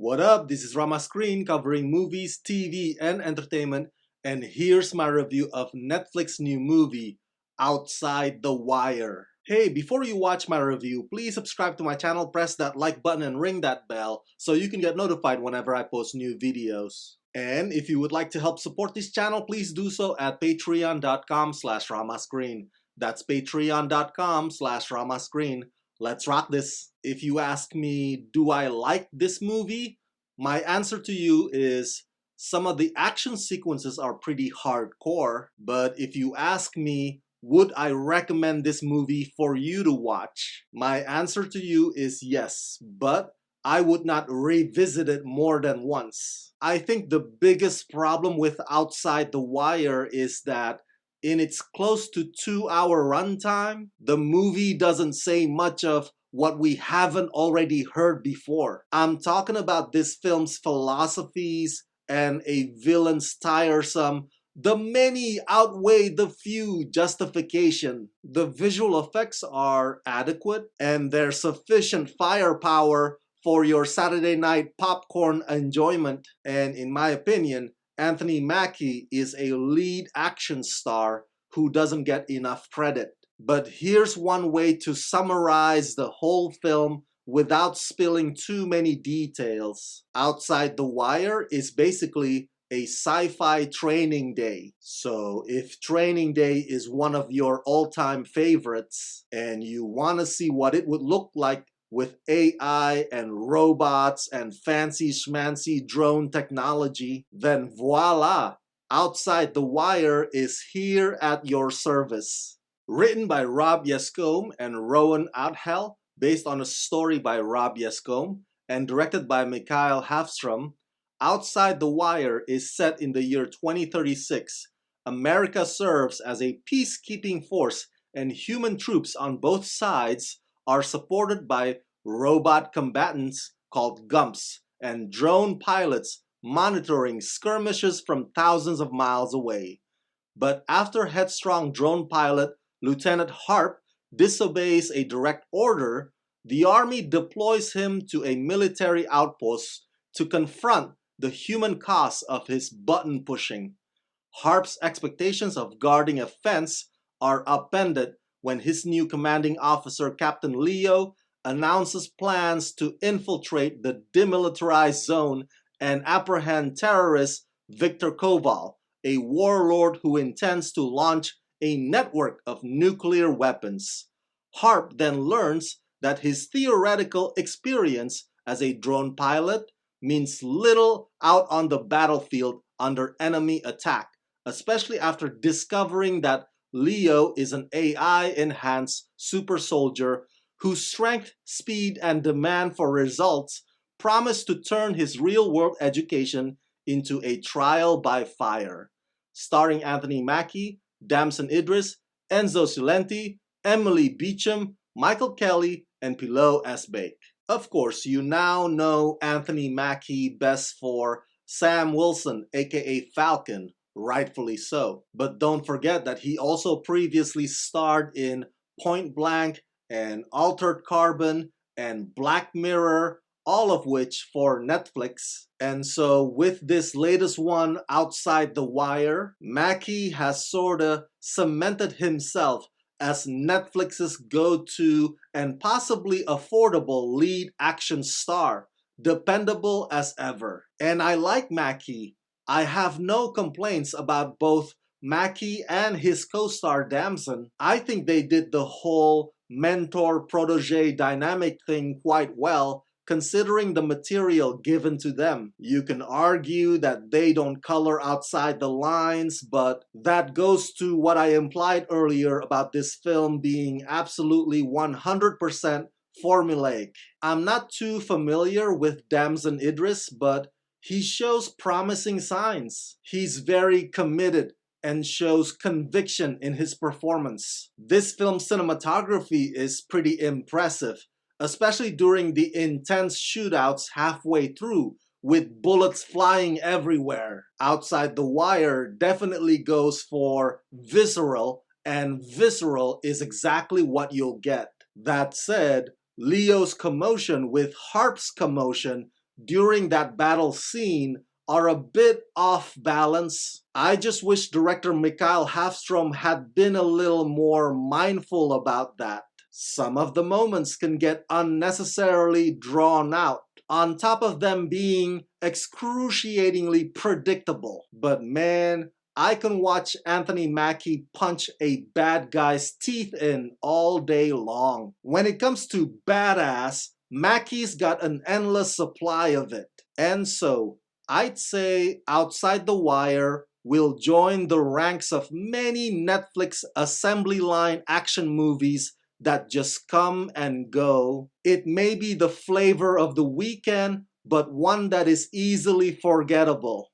What up? This is Rama Screen covering movies, TV, and entertainment, and here's my review of Netflix new movie, Outside the Wire. Hey, before you watch my review, please subscribe to my channel, press that like button, and ring that bell so you can get notified whenever I post new videos. And if you would like to help support this channel, please do so at patreon.com/ramascreen. That's patreon.com/ramascreen. Let's rock this. If you ask me, do I like this movie? My answer to you is some of the action sequences are pretty hardcore, but if you ask me, would I recommend this movie for you to watch? My answer to you is yes, but I would not revisit it more than once. I think the biggest problem with Outside the Wire is that in its close to 2-hour runtime, the movie doesn't say much of what we haven't already heard before. I'm talking about this film's philosophies and a villain's tiresome, the many outweigh the few justification. The visual effects are adequate and there's sufficient firepower for your Saturday night popcorn enjoyment. And in my opinion, Anthony Mackie is a lead action star who doesn't get enough credit. But here's one way to summarize the whole film without spilling too many details. Outside the Wire is basically a sci-fi training day. So if Training Day is one of your all-time favorites and you want to see what it would look like with AI and robots and fancy schmancy drone technology, then voila, Outside the Wire is here at your service. Written by Rob Yescombe and Rowan Outhell, based on a story by Rob Yescombe, and directed by Mikael Hafstrom, Outside the Wire is set in the year 2036. America serves as a peacekeeping force and human troops on both sides are supported by robot combatants called Gumps and drone pilots monitoring skirmishes from thousands of miles away. But after headstrong drone pilot Lieutenant Harp disobeys a direct order, the army deploys him to a military outpost to confront the human cost of his button pushing. Harp's expectations of guarding a fence are upended when his new commanding officer, Captain Leo, announces plans to infiltrate the demilitarized zone and apprehend terrorist Victor Koval, a warlord who intends to launch a network of nuclear weapons. Harp then learns that his theoretical experience as a drone pilot means little out on the battlefield under enemy attack, especially after discovering that Leo is an AI-enhanced super soldier whose strength, speed, and demand for results promise to turn his real-world education into a trial by fire. Starring Anthony Mackie, Damson Idris, Enzo Silenti, Emily Beecham, Michael Kelly, and Pilou Esbeek. Of course, you now know Anthony Mackie best for Sam Wilson, aka Falcon, rightfully so. But don't forget that he also previously starred in Point Blank and Altered Carbon and Black Mirror, all of which for Netflix. And so with this latest one, Outside the Wire, Mackie has sorta cemented himself as Netflix's go-to and possibly affordable lead action star, dependable as ever. And I like Mackie. I have no complaints about both Mackie and his co-star Damson. I think they did the whole mentor-protege dynamic thing quite well, considering the material given to them. You can argue that they don't color outside the lines, but that goes to what I implied earlier about this film being absolutely 100% formulaic. I'm not too familiar with Damson Idris, but he shows promising signs. He's very committed and shows conviction in his performance. This film's cinematography is pretty impressive, especially during the intense shootouts halfway through, with bullets flying everywhere. Outside the Wire definitely goes for visceral, and visceral is exactly what you'll get. That said, Leo's commotion with Harp's commotion during that battle scene are a bit off balance. I just wish director Mikael Hafstrom had been a little more mindful about that. Some of the moments can get unnecessarily drawn out, on top of them being excruciatingly predictable. But man, I can watch Anthony Mackie punch a bad guy's teeth in all day long. When it comes to badass, Mackie's got an endless supply of it. And so, I'd say Outside the Wire will join the ranks of many Netflix assembly line action movies that just come and go. It may be the flavor of the weekend, but one that is easily forgettable.